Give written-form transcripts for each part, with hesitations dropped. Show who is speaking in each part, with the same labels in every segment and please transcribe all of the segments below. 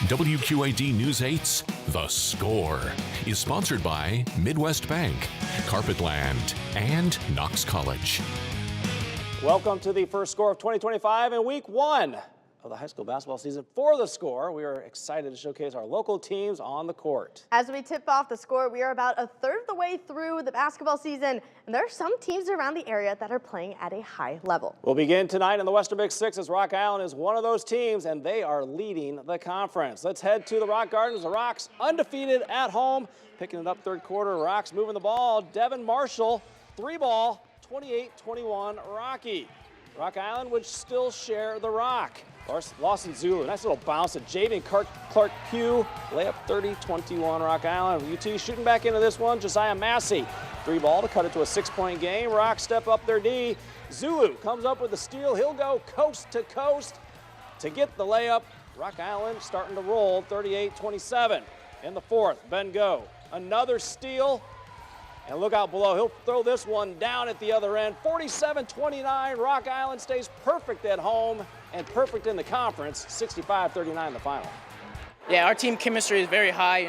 Speaker 1: WQAD News 8's The Score is sponsored by Midwest Bank, Carpetland, and Knox College.
Speaker 2: Welcome to the first score of 2025 in week 1 of the high school basketball season. For The Score, we are excited to showcase our local teams on the court.
Speaker 3: As we tip off The Score, we are about a third of the way through the basketball season, and there are some teams around the area that are playing at a high level.
Speaker 2: We'll begin tonight in the Western Big Six as Rock Island is one of those teams, and they are leading the conference. Let's head to the Rock Gardens. The Rocks undefeated at home, picking it up third quarter. Rocks moving the ball. Devin Marshall, 3-ball, 28-21 Rocky. Rock Island would still share the rock. Lawson Zulu, nice little bounce at Jaden Clark Pugh. Layup 30-21 Rock Island. UT shooting back into this one. Josiah Massey, 3-ball to cut it to a 6-point game. Rock step up their D. Zulu comes up with the steal. He'll go coast to coast to get the layup. Rock Island starting to roll 38-27. In the fourth, Ben Go. Another steal. And look out below, he'll throw this one down at the other end. 47-29, Rock Island stays perfect at home and perfect in the conference, 65-39 in the final.
Speaker 4: Yeah, our team chemistry is very high,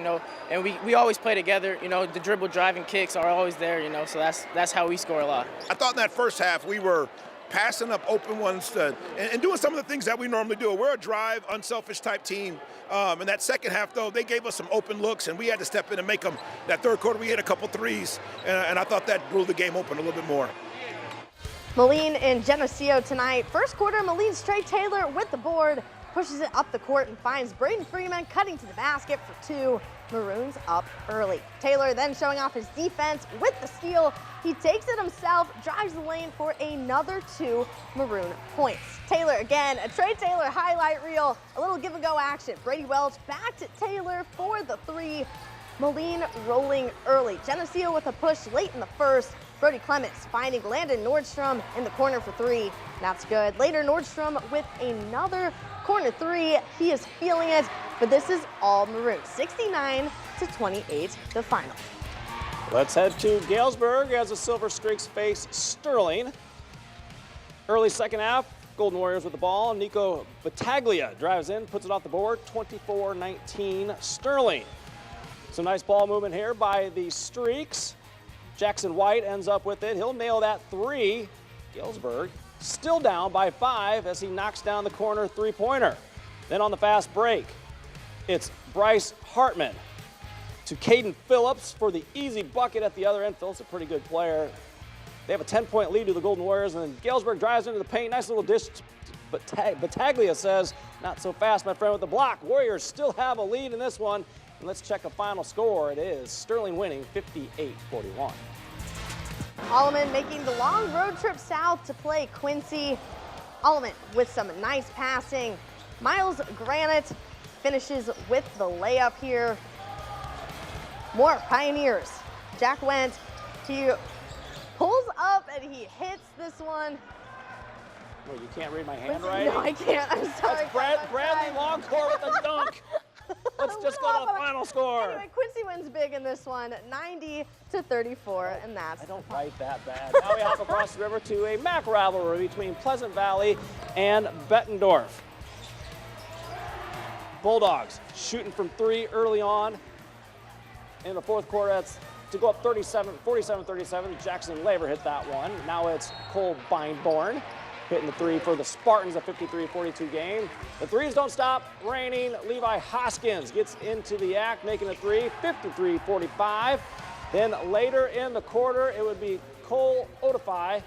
Speaker 4: and we always play together. The dribble, driving kicks are always there, so that's how we score a lot.
Speaker 5: I thought in that first half we were passing up open ones and doing some of the things that we normally do. We're a drive, unselfish type team. In that second half, though, they gave us some open looks, and we had to step in and make them. That third quarter, we hit a couple threes, and I thought that blew the game open a little bit more.
Speaker 3: Moline and Geneseo tonight. First quarter, Moline's Trey Taylor with the board, pushes it up the court and finds Braden Freeman cutting to the basket for 2. Maroons up early. Taylor then showing off his defense with the steal. He takes it himself, drives the lane for another 2 Maroon points. Taylor again, a Trey Taylor highlight reel, a little give and go action. Brady Welch back to Taylor for the 3. Moline rolling early. Geneseo with a push late in the first. Brody Clements finding Landon Nordstrom in the corner for 3. That's good. Later, Nordstrom with another corner 3. He is feeling it, but this is all Maroon. 69-28, the final.
Speaker 2: Let's head to Galesburg as the Silver Streaks face Sterling. Early second half, Golden Warriors with the ball. Nico Battaglia drives in, puts it off the board, 24-19 Sterling. Some nice ball movement here by the Streaks. Jackson White ends up with it. He'll nail that 3. Galesburg still down by 5 as he knocks down the corner 3-pointer. Then on the fast break, it's Bryce Hartman to Caden Phillips for the easy bucket at the other end. Phillips a pretty good player. They have a 10-point lead to the Golden Warriors, and then Galesburg drives into the paint. Nice little dish, but Battaglia says, not so fast, my friend, with the block. Warriors still have a lead in this one. And let's check a final score. It is Sterling winning 58-41.
Speaker 3: Alman making the long road trip south to play Quincy. Alman with some nice passing. Miles Granite finishes with the layup here. More Pioneers. Jack Went, he pulls up and he hits this one.
Speaker 2: Well, you can't read my handwriting?
Speaker 3: No, I can't. I'm sorry.
Speaker 2: That's Bradley Longcore with a dunk. Let's just go to the final score.
Speaker 3: Anyway, Quincy wins big in this one, 90-34, and that's.
Speaker 2: I don't write that bad. Now we hop across the river to a MAC rivalry between Pleasant Valley and Bettendorf. Bulldogs shooting from 3 early on in the fourth quarter. That's to go up 47-37. Jackson Laver hit that one. Now it's Cole Bindborn hitting the 3 for the Spartans, a 53-42 game. The threes don't stop raining. Levi Hoskins gets into the act, making a 3, 53-45. Then later in the quarter, it would be Cole Odify.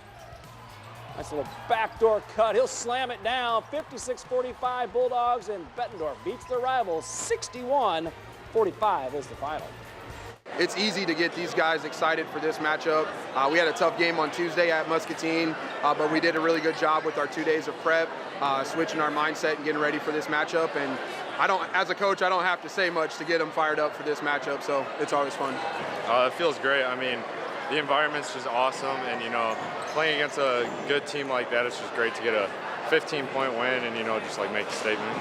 Speaker 2: Nice little backdoor cut. He'll slam it down. 56-45 Bulldogs, and Bettendorf beats their rivals 61-45 is the final.
Speaker 6: It's easy to get these guys excited for this matchup. We had a tough game on Tuesday at Muscatine, but we did a really good job with our 2 days of prep, switching our mindset and getting ready for this matchup. And as a coach, I don't have to say much to get them fired up for this matchup, so it's always fun.
Speaker 7: It feels great. I mean, the environment's just awesome, and playing against a good team like that, it's just great to get a 15-point win and just like make a statement.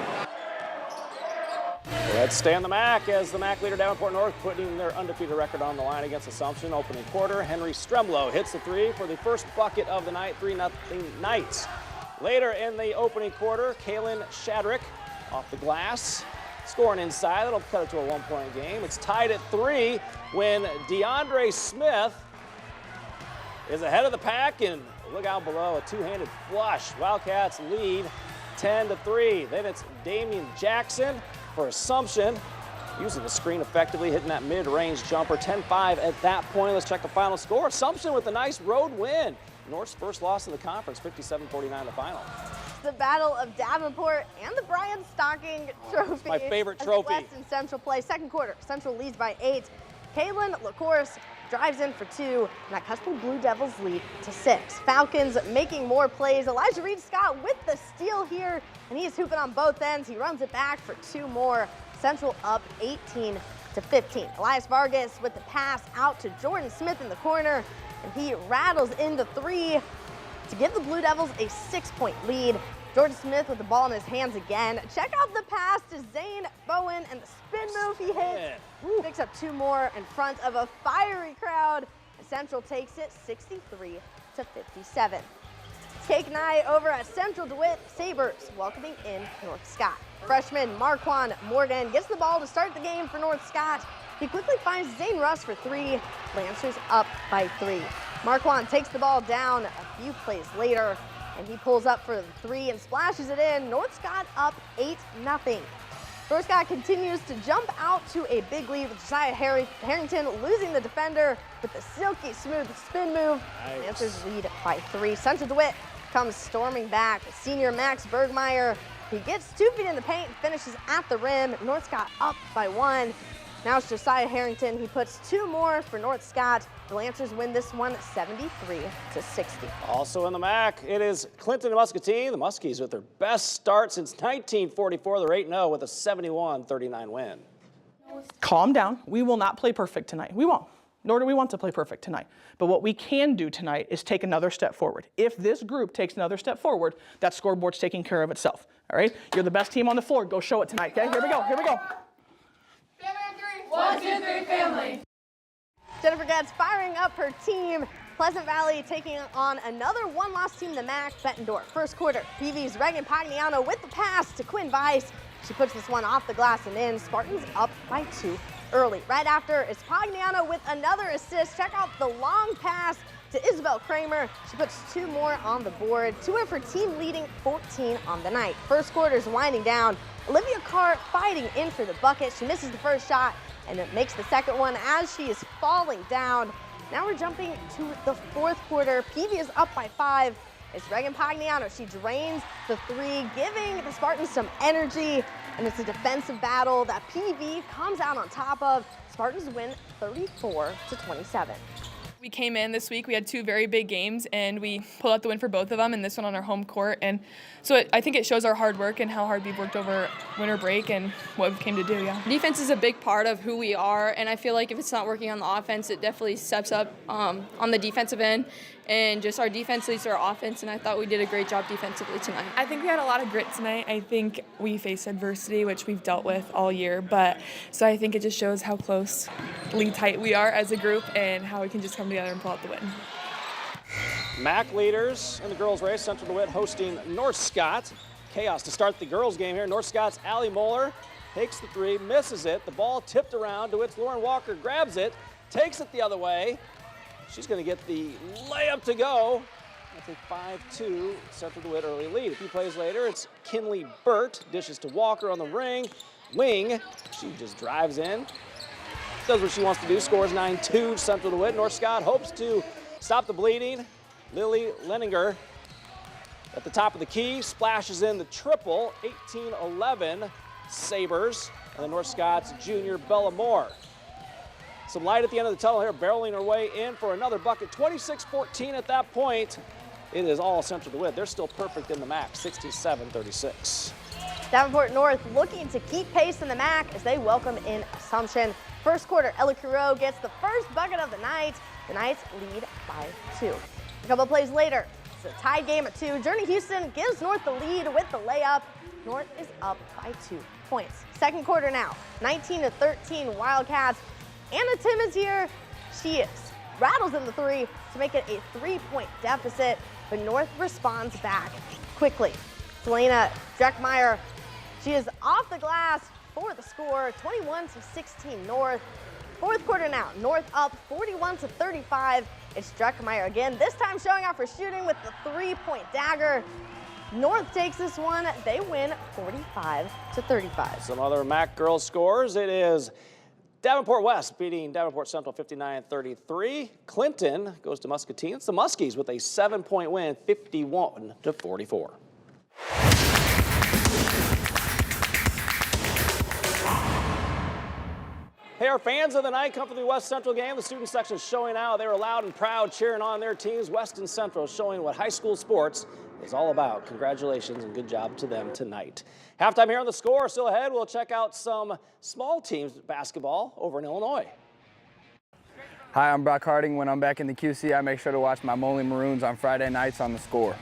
Speaker 2: Let's stay on the MAC as the MAC leader Davenport North putting their undefeated record on the line against Assumption. Opening quarter, Henry Stremlow hits the 3 for the first bucket of the night, 3-0 Knights. Later in the opening quarter, Kalen Shadrick off the glass. Scoring inside, that'll cut it to a 1-point game. It's tied at 3 when DeAndre Smith is ahead of the pack, and look out below, a two-handed flush. Wildcats lead 10-3. Then it's Damian Jackson for Assumption, using the screen effectively, hitting that mid-range jumper. 10-5 at that point. Let's check the final score. Assumption with a nice road win. North's first loss in the conference, 57-49 the final.
Speaker 3: The Battle of Davenport and the Brian Stocking Trophy.
Speaker 2: My favorite trophy.
Speaker 3: West and Central play. Second quarter, Central leads by 8. Kaylin LaCourse drives in for 2, and that cuts the Blue Devils lead to 6. Falcons making more plays. Elijah Reed-Scott with the steal here, and he is hooping on both ends. He runs it back for 2 more. Central up 18-15. Elias Vargas with the pass out to Jordan Smith in the corner, and he rattles into 3 to give the Blue Devils a 6-point lead. Jordan Smith with the ball in his hands again. Check out the pass to Zane Bowen and the spin move he hits. Picks up 2 more in front of a fiery crowd. Central takes it 63-57. Cake night over at Central DeWitt. Sabres welcoming in North Scott. Freshman Marquand Morgan gets the ball to start the game for North Scott. He quickly finds Zane Russ for 3. Lancers up by 3. Marquand takes the ball down a few plays later, and he pulls up for the 3 and splashes it in. North Scott up 8-0. North Scott continues to jump out to a big lead with Josiah Harrington losing the defender with the silky smooth spin move. Nice. Lancers lead by 3. Central DeWitt comes storming back. Senior Max Bergmeyer, he gets 2 feet in the paint and finishes at the rim. North Scott up by 1. Now it's Josiah Harrington. He puts 2 more for North Scott. The Lancers win this one 73-60.
Speaker 2: Also in the MAC, it is Clinton and Muscatine. The Muskies with their best start since 1944. They're 8-0 with a 71-39 win.
Speaker 8: Calm down. We will not play perfect tonight. We won't. Nor do we want to play perfect tonight. But what we can do tonight is take another step forward. If this group takes another step forward, that scoreboard's taking care of itself. All right? You're the best team on the floor. Go show it tonight, okay? Here we go. Here we go.
Speaker 9: 1, 2, 3, family.
Speaker 3: Jennifer Getz firing up her team. Pleasant Valley taking on another one-loss team in the MAC, Bettendorf. First quarter, PV's Reagan Pagliano with the pass to Quinn Weiss. She puts this one off the glass and in. Spartans up by 2 early. Right after is Pagliano with another assist. Check out the long pass to Isabel Kramer. She puts 2 more on the board. 2 of her team leading 14 on the night. First quarter's winding down. Olivia Carr fighting in for the bucket. She misses the first shot and it makes the second one as she is falling down. Now we're jumping to the fourth quarter. PV is up by 5. It's Reagan Pagliano. She drains the 3, giving the Spartans some energy, and it's a defensive battle that PV comes out on top of. Spartans win 34-27.
Speaker 9: We came in this week, we had 2 very big games, and we pulled out the win for both of them, and this one on our home court. And so I think it shows our hard work and how hard we've worked over winter break and what we came to do, yeah.
Speaker 10: Defense is a big part of who we are, and I feel like if it's not working on the offense, it definitely steps up on the defensive end. And just our defense leads to our offense, and I thought we did a great job defensively tonight.
Speaker 9: I think we had a lot of grit tonight. I think we faced adversity, which we've dealt with all year, so I think it just shows how closely tight we are as a group and how we can just come together and pull out the win.
Speaker 2: MAC leaders in the girls' race, Central DeWitt hosting North Scott. Chaos to start the girls' game here. North Scott's Allie Moeller takes the 3, misses it. The ball tipped around. DeWitt's Lauren Walker grabs it, takes it the other way. She's going to get the layup to go. That's a 5-2 Central DeWitt early lead. A few plays later, it's Kinley Burt. Dishes to Walker on the wing. She just drives in. Does what she wants to do. Scores 9-2 Central DeWitt. North Scott hopes to stop the bleeding. Lily Leninger at the top of the key. Splashes in the triple. 18-11 Sabres. And then North Scott's junior Bella Moore. Some light at the end of the tunnel here, barreling her way in for another bucket. 26-14 at that point. It is all Central DeWitt. They're still perfect in the MAC, 67-36.
Speaker 3: Davenport North looking to keep pace in the MAC as they welcome in Assumption. First quarter, Ella Curo gets the first bucket of the night. The Knights lead by 2. A couple plays later, it's a tied game at 2. Journey Houston gives North the lead with the layup. North is up by 2 points. Second quarter now, 19-13 Wildcats. Anna Timmons here. She rattles in the 3 to make it a 3-point deficit, but North responds back quickly. Selena Dreckmeyer, she is off the glass for the score, 21-16 North. Fourth quarter now, North up 41-35. It's Druckenmeier again, this time showing off her shooting with the three-point dagger. North takes this one, they win 45-35.
Speaker 2: Some other MAC girls scores. It is Davenport West beating Davenport Central 59-33. Clinton goes to Muscatine. It's the Muskies with a 7-point win, 51-44. Hey, our fans of the night come for the West Central game. The student section is showing out. They were loud and proud cheering on their teams. Weston Central showing what high school sports is all about. Congratulations and good job to them tonight. Halftime here on The Score. Still ahead, we'll check out some small teams basketball over in Illinois.
Speaker 11: Hi, I'm Brock Harding. When I'm back in the QC, I make sure to watch my Marolyn Maroons on Friday nights on The Score.